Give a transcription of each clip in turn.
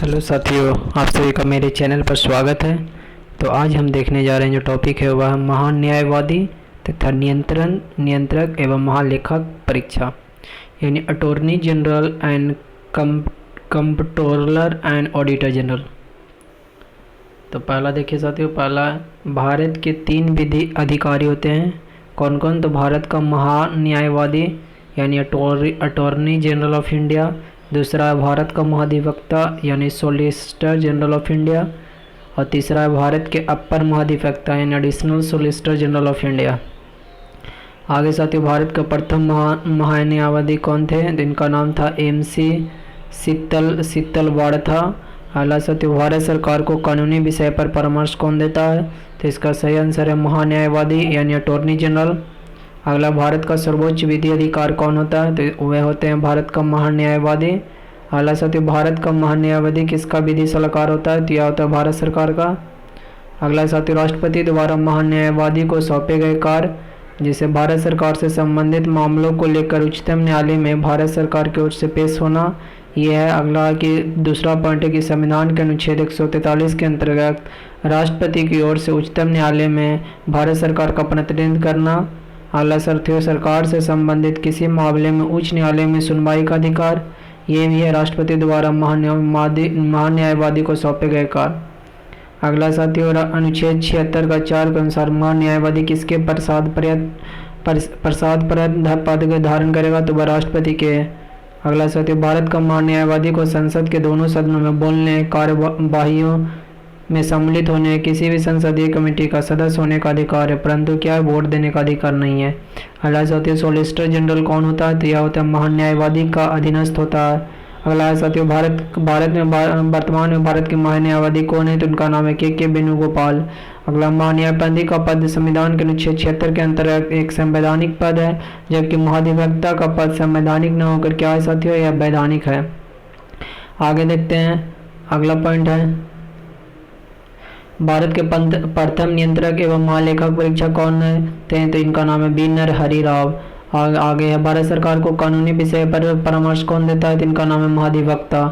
Hello साथियों, आप सभी का मेरे चैनल पर स्वागत है। तो आज हम देखने जा रहे हैं जो टॉपिक है वह महान्यायवादी तथा नियंत्रक एवं महालेखक परीक्षा यानी attorney general and comptroller and auditor general. तो पहला देखिए साथियों, पहला भारत के 3 विधि अधिकारी होते हैं। कौन कौन? तो भारत का महान्यायवादी यानी अटॉर्नी जनरल ऑफ इंडिया, दूसरा है भारत का महाधिवक्ता यानी सॉलिसिटर जनरल ऑफ इंडिया, और तीसरा है भारत के अपर महाधिवक्ता यानी additional solicitor general of India. आगे साथियों, भारत का प्रथम महान्यायवादी कौन थे? तो इनका नाम था MC सित्तलवाड़ था। अगला साथियों, भारत सरकार को कानूनी विषय पर परामर्श कौन देता है? तो इसका सही आंसर है महान्यायवादी यानी अटॉर्नी जनरल। अगला, भारत का सर्वोच्च विधि अधिकार कौन होता है? तो वह होते हैं भारत का महान्यायवादी। अगला साथियों, भारत का महान्यायवादी किसका विधि सलाहकार होता है? तो यह होता है भारत सरकार का। अगला साथियों, राष्ट्रपति द्वारा महान्यायवादी को सौंपे गए कार्य जिसे भारत सरकार से संबंधित मामलों को लेकर उच्चतम न्यायालय में भारत सरकार की ओर से पेश होना। यह है अगला कि दूसरा पॉइंट है कि संविधान के अनुच्छेद 143 के अंतर्गत राष्ट्रपति की ओर से उच्चतम न्यायालय में भारत सरकार का प्रतिनिधित्व करना। अगला साथियों, सरकार से संबंधित किसी मामले में उच्च न्यायालय में सुनवाई का अधिकार। ये भी है राष्ट्रपति द्वारा महान्यायवादी को सौंपे गए कार्य। अगला साथियों, अनुच्छेद 76 का 4 के अनुसार महान्यायवादी किसके प्रसाद पर पद के धारण करेगा? तो वह राष्ट्रपति के। अगला साथियों, भारत का महान्यायवादी को संसद के दोनों सदनों में बोलने, कार्यवाहियों में सम्मिलित होने, किसी भी संसदीय कमेटी का सदस्य होने का अधिकार है, परंतु क्या है, वोट देने का अधिकार नहीं है। अगला साथियों, सॉलिसिटर जनरल कौन होता है? तो यह होता है महान्यायवादी का अधीनस्थ होता है। अगला साथियों, भारत में वर्तमान में भारत के महान्यायवादी कौन है? तो उनका नाम है के वेणुगोपाल। अगला, महान्यायवादी का पद संविधान के अनुच्छेद 76 के अंतर्गत एक संवैधानिक पद है, जबकि महाधिवक्ता का पद संवैधानिक न होकर क्या है साथियों, यह वैधानिक है। आगे देखते हैं, अगला पॉइंट है भारत के प्रथम नियंत्रक एवं महालेखक परीक्षक कौन है? तो इनका नाम है बी नरहरि राव। आगे है, भारत सरकार को कानूनी विषय पर परामर्श कौन देता है? तो इनका नाम है महाधिवक्ता।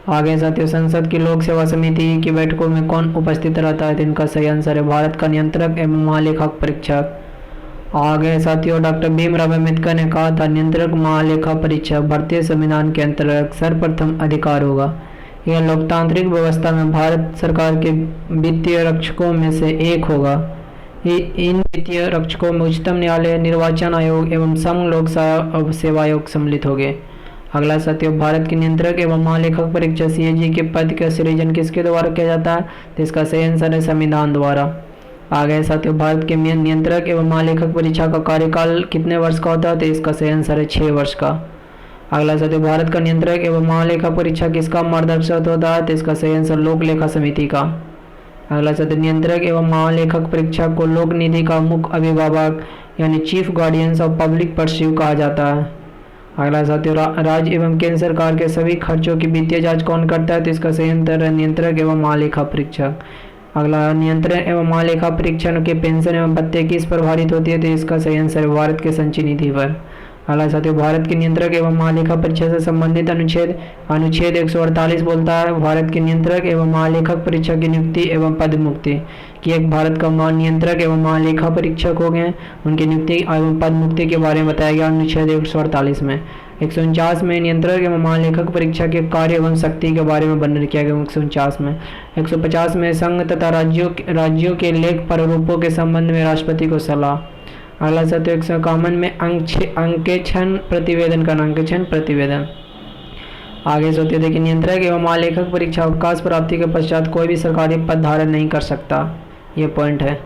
आगे साथियों, संसद की लोक सेवा समिति की बैठकों में कौन उपस्थित रहता है? तो इनका सही आंसर है भारत का नियंत्रक एवं महालेखक परीक्षक। आगे साथियों, डॉक्टर भीमराव अम्बेडकर ने कहा था महालेखक परीक्षक भारतीय संविधान के अंतर्गत सर्वप्रथम अधिकार होगा। यह लोकतांत्रिक व्यवस्था में भारत सरकार के वित्तीय रक्षकों में से एक होगा। इन वित्तीय रक्षकों में उच्चतम न्यायालय, निर्वाचन आयोग एवं संघ लोक सेवा आयोग सम्मिलित होंगे। अगला साथियों, भारत के नियंत्रक एवं महालेखक परीक्षक CAG के पद का सृजन किसके द्वारा किया जाता है? तो इसका सही आंसर है संविधान द्वारा। आगे साथियों, भारत के नियंत्रक एवं महालेखक परीक्षा का कार्यकाल कितने वर्ष का होता है? तो इसका सही आंसर है 6 वर्ष का। अगला साथियों, भारत का नियंत्रक एवं महालेखा परीक्षा किसका मार्गदर्शक होता है? तो इसका सही आंसर लोक लेखा समिति का। अगला साथियों, नियंत्रक एवं महालेखक परीक्षा को लोक निधि का मुख्य अभिभावक यानी chief guardians of public pursue कहा जाता है। अगला साथियों, राज्य एवं केंद्र सरकार के सभी खर्चों की वित्तीय जांच कौन करता है? तो इसका सही आंसर है नियंत्रक एवं महालेखा परीक्षक। अगला, नियंत्रण एवं महालेखा परीक्षण के पेंशन एवं भत्ते किस पर भारित होती है? तो इसका सही आंसर है भारत के संचयी निधि पर। अगला साथियों, भारत के नियंत्रक एवं महालेखा परीक्षा से संबंधित अनुच्छेद 148 बोलता है भारत के नियंत्रक एवं महालेखक परीक्षा की नियुक्ति एवं पद मुक्ति कि एक भारत का नियंत्रक एवं महालेखा परीक्षक हो गए, उनकी नियुक्ति एवं पद मुक्ति के बारे में बताया गया अनुच्छेद 148 में। 149 में नियंत्रक एवं महालेखक परीक्षा के कार्य एवं शक्ति के बारे में वर्णन किया गया 149 में। 150 में संघ तथा राज्यों के लेख प्रारूपों के संबंध में राष्ट्रपति को सलाह। अगला साथियों, 151 में अंकेक्षण प्रतिवेदन का अंकेक्षण प्रतिवेदन। आगे सोते देखिए, नियंत्रक एवं महालेखक परीक्षा अवकाश प्राप्ति के पश्चात कोई भी सरकारी पद धारण नहीं कर सकता, ये पॉइंट है।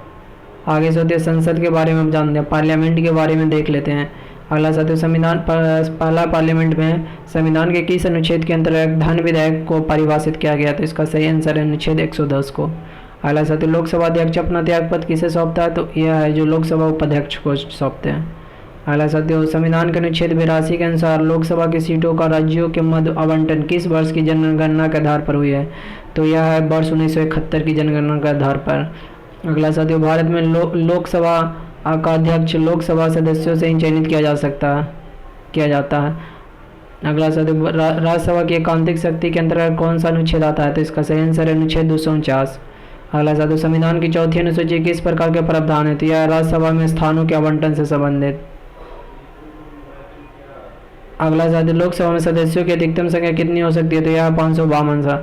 आगे सोते संसद के बारे में हम जानते हैं, पार्लियामेंट के बारे में देख लेते हैं। अगला साथियों, संविधान पहला पार्लियामेंट में संविधान के किस अनुच्छेद के अंतर्गत धन विधेयक को परिभाषित किया गया? तो इसका सही आंसर है अनुच्छेद 110 को। अगला साथियों, लोकसभा अध्यक्ष अपना त्याग पद किसे सौंपता है? तो यह है जो लोकसभा उपाध्यक्ष को सौंपते हैं। अगला साथियों, संविधान के अनुच्छेद 82 के अनुसार लोकसभा की सीटों का राज्यों के मध्य आवंटन किस वर्ष की जनगणना के आधार पर हुई है? तो यह है वर्ष 1971 की जनगणना के आधार पर। अगला साथियों, भारत में लोकसभा का अध्यक्ष लोकसभा सदस्यों से ही चयनित किया जाता है। अगला साथियों, राज्यसभा की एकांतिक शक्ति के अंतर्गत कौन सा अनुच्छेद आता है? तो इसका सही आंसर है अनुच्छेद 249। अगला साथियों, संविधान की चौथी अनुसूची किस प्रकार के प्रावधान है? तो यह राज्यसभा में स्थानों के आवंटन से संबंधित। अगला साथियों, लोकसभा में सदस्यों की अधिकतम संख्या कितनी हो सकती है? तो यह 552।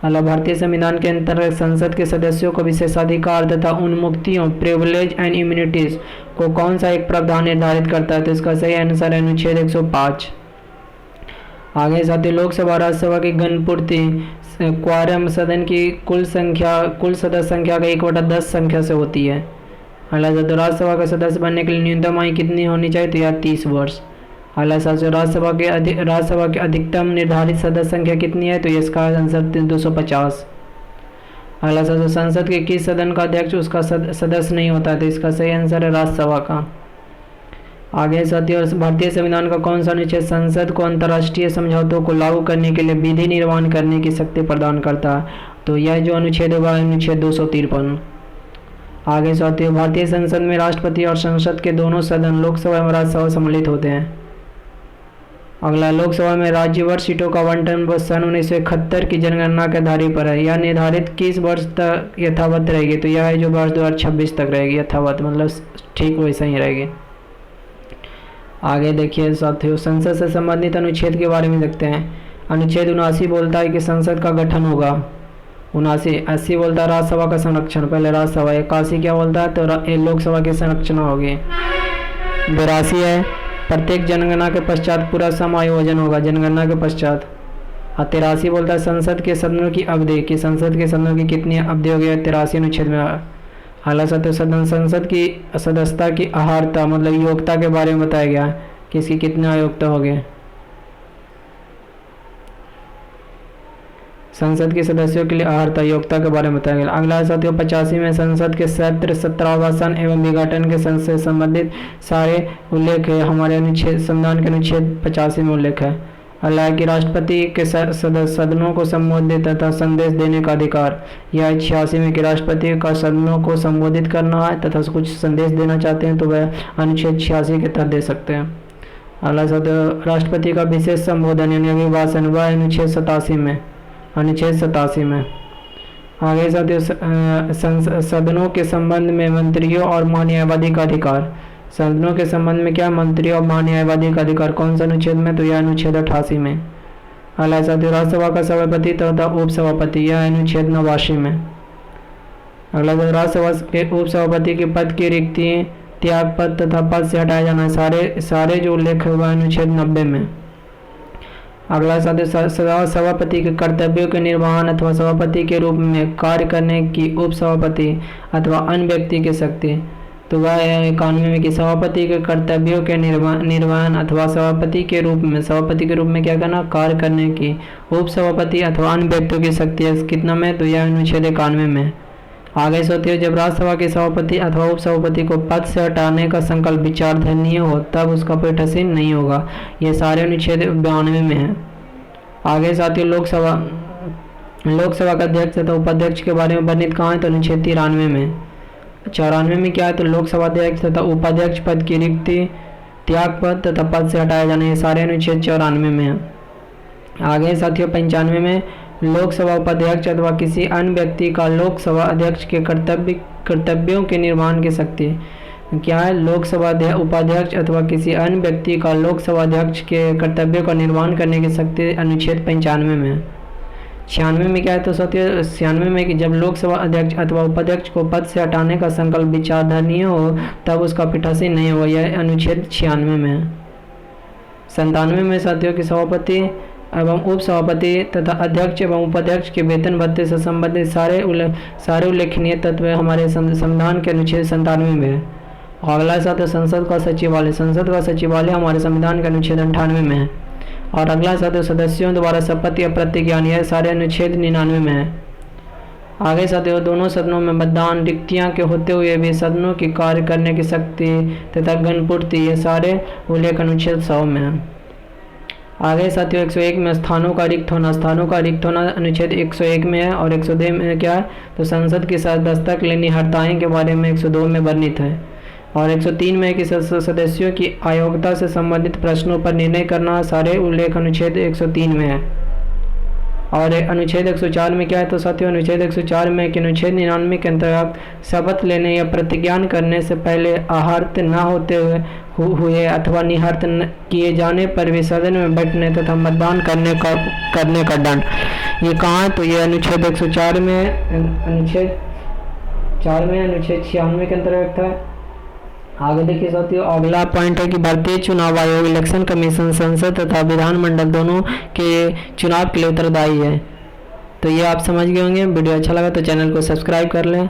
अगला, भारतीय संविधान के अंतर्गत संसद के सदस्यों को विशेषाधिकार तथा उन्मुक्तियों प्रिविलेज एंड इम्यूनिटीज को कौन सा एक प्रावधान निर्धारित करता है? तो इसका सही आंसर है अनुच्छेद 105। आगे साथियों, लोकसभा और राज्यसभा की गणपूर्ति क्वारम सदन की कुल सदस्य संख्या का 1/10 संख्या से होती है। अगला साथियों, राज्यसभा का सदस्य बनने के लिए न्यूनतम आयु कितनी होनी चाहिए? तो यह 30 वर्ष। अगला साथियों, राज्यसभा की अधिकतम निर्धारित सदस्य संख्या कितनी है? तो इसका आंसर 250। अगला साथियों, संसद के किस सदन का अध्यक्ष उसका सदस्य नहीं होता है? तो इसका सही आंसर है राज्यसभा का। आगे साथियों, भारतीय संविधान का कौन सा अनुच्छेद संसद को अंतर्राष्ट्रीय समझौतों को लागू करने के लिए विधि निर्माण करने की शक्ति प्रदान करता है? तो यह जो अनुच्छेद है वह अनुच्छेद 253। आगे साथियों, भारतीय संसद में राष्ट्रपति और संसद के दोनों सदन लोकसभा एवं राज्यसभा सम्मिलित होते हैं। अगला, लोकसभा में राज्यवार सीटों का आवंटन सन 1971 की जनगणना के आधार पर है। यह निर्धारित किस वर्ष तक यथावत रहेगी? तो यह है जो वर्ष 2026 तक रहेगी यथावत, मतलब ठीक वैसा ही रहेगी। आगे देखिए साथियों, संसद से संबंधित अनुच्छेद के बारे में देखते हैं। अनुच्छेद 79 बोलता है कि संसद का गठन होगा। 80 बोलता है राज्यसभा का संरक्षण, पहले राज्यसभा। 81 क्या बोलता है? तो लोकसभा की संरचना होगी। 82 है प्रत्येक जनगणना के पश्चात पूरा समायोजन होगा, जनगणना के पश्चात। और 83 बोलता है संसद के सदनों की अवधि, कि संसद के सदनों की कितनी अवधि होगी? 83 अनुच्छेद में। अगला साथियों, संसद की सदस्यता की अहर्ता मतलब योग्यता के बारे में बताया गया कि इसकी कितनी योग्यता होगी। संसद के सदस्यों के लिए अहर्ता योग्यता के बारे में बताया गया। अगला साथियों, 85 में संसद के सत्र सत्रावसान एवं विघटन के से संबंधित सारे उल्लेख है, हमारे अनुच्छेद संविधान के अनुच्छेद 85 में उल्लेख है। अगला है कि राष्ट्रपति के सदनों को संबोधित तथा संदेश देने का अधिकार। यह 86 में कि राष्ट्रपति का सदनों को संबोधित करना है तथा कुछ संदेश देना चाहते हैं तो वह अनुच्छेद 86 के तहत दे सकते हैं। अगला राष्ट्रपति का विशेष संबोधन यानी अभिभाषण वह अनुच्छेद 87 में, अनुच्छेद 87 में। आगे साथियों, सदनों के संबंध में मंत्रियों और महान्यायवादी का अधिकार। सदनों के संबंध में क्या? मंत्रियों और महान्यायवादी का अधिकार कौन सा अनुच्छेद में? तो यह अनुच्छेद 88 में। अगला साथियों, राज्यसभा का सभापति तथा उपसभापति, यह अनुच्छेद 89 में। अगला राज्यसभा के उपसभापति के पद की रिक्ति, त्याग पद तथा पद से हटाया जाना सारे जो उल्लेख हुआ अनुच्छेद 90 में। अगला साथियों, सभापति के कर्तव्यों के निर्वहन अथवा सभापति के रूप में कार्य करने की उपसभापति अथवा अन्य व्यक्ति की शक्ति। तो वह है 91 में कि सभापति के कर्तव्यों के निर्वहन अथवा सभापति के रूप में क्या करना? कार्य करने की उपसभापति अथवा अन्य व्यक्तियों की शक्ति है। कितना में? तो यह अनुच्छेद 91 में। आगे सोचिए, जब राज्यसभा के सभापति अथवा उपसभापति को पद से हटाने का संकल्प विचारधर्मीय हो तब उसका पीठासीन नहीं होगा। ये सारे अनुच्छेद 92 में है। आगे साथियों, लोकसभा का अध्यक्ष तथा उपाध्यक्ष के बारे में वर्णित कहाँ है? तो अनुच्छेद 93 में। 94 में क्या है? तो लोकसभा अध्यक्ष तथा उपाध्यक्ष पद की रिक्ति, त्याग पद तथा पद से हटाया जाना, ये सारे अनुच्छेद 94 में है। आगे साथियों, 95 में लोकसभा उपाध्यक्ष अथवा किसी अन्य व्यक्ति का लोकसभा अध्यक्ष के कर्तव्यों के निर्वहन की शक्ति क्या है? लोकसभा उपाध्यक्ष अथवा किसी अन्य व्यक्ति का लोकसभा अध्यक्ष के कर्तव्यों का निर्वहन करने की शक्ति अनुच्छेद 95 में है। 96 में क्या है? तो साथियों 96 में कि जब लोकसभा अध्यक्ष अथवा उपाध्यक्ष को पद से हटाने का संकल्प विचारधर्मीय हो तब उसका पीठासीन नहीं हो, यह अनुच्छेद 96 में है। 97 में साथियों की सभापति एवं उपसभापति तथा अध्यक्ष एवं उपाध्यक्ष के वेतन भत्ते से संबंधित सारे उल्लेखनीय तत्व हमारे संविधान के अनुच्छेद 97 में है। अगला साथियों, संसद का सचिवालय हमारे संविधान के अनुच्छेद 98 में है। और अगला साथियों, सदस्यों द्वारा शपथ या प्रतिज्ञा, यह सारे अनुच्छेद 99 में है। आगे साथियों, दोनों सदनों में मतदान, रिक्तियां के होते हुए भी सदनों की कार्य करने की शक्ति तथा गणपूर्ति, ये सारे उल्लेख अनुच्छेद 100 में है। आगे साथियों, 101 में स्थानों का रिक्त होना अनुच्छेद 101 में है। और 102 में क्या है? तो संसद की सदस्यता के लिए निहर्ताएँ के बारे में 102 में वर्णित है। और 103 में कि सदस्यों की अयोग्यता से संबंधित प्रश्नों पर निर्णय करना सारे उल्लेख अनुच्छेद 103 में है। और अनुच्छेद 104 में क्या है तो साथियों, अनुच्छेद 104 में कि अनुच्छेद 99 के अंतर्गत शपथ लेने या प्रतिज्ञान करने से पहले आहर्त न होते हुए अथवा निहर्त किए जाने पर भी सदन में बैठने तथा मतदान करने का दंड। ये कहाँ है तो ये अनुच्छेद 104 में, अनुच्छेद 4 में, अनुच्छेद 96 के अंतर्गत है। आगे देखिए साथियों, अगला पॉइंट है कि भारतीय चुनाव आयोग इलेक्शन कमीशन संसद तथा विधानमंडल दोनों के चुनाव के लिए उत्तरदायी है। तो ये आप समझ गए होंगे। वीडियो अच्छा लगा तो चैनल को सब्सक्राइब कर लें।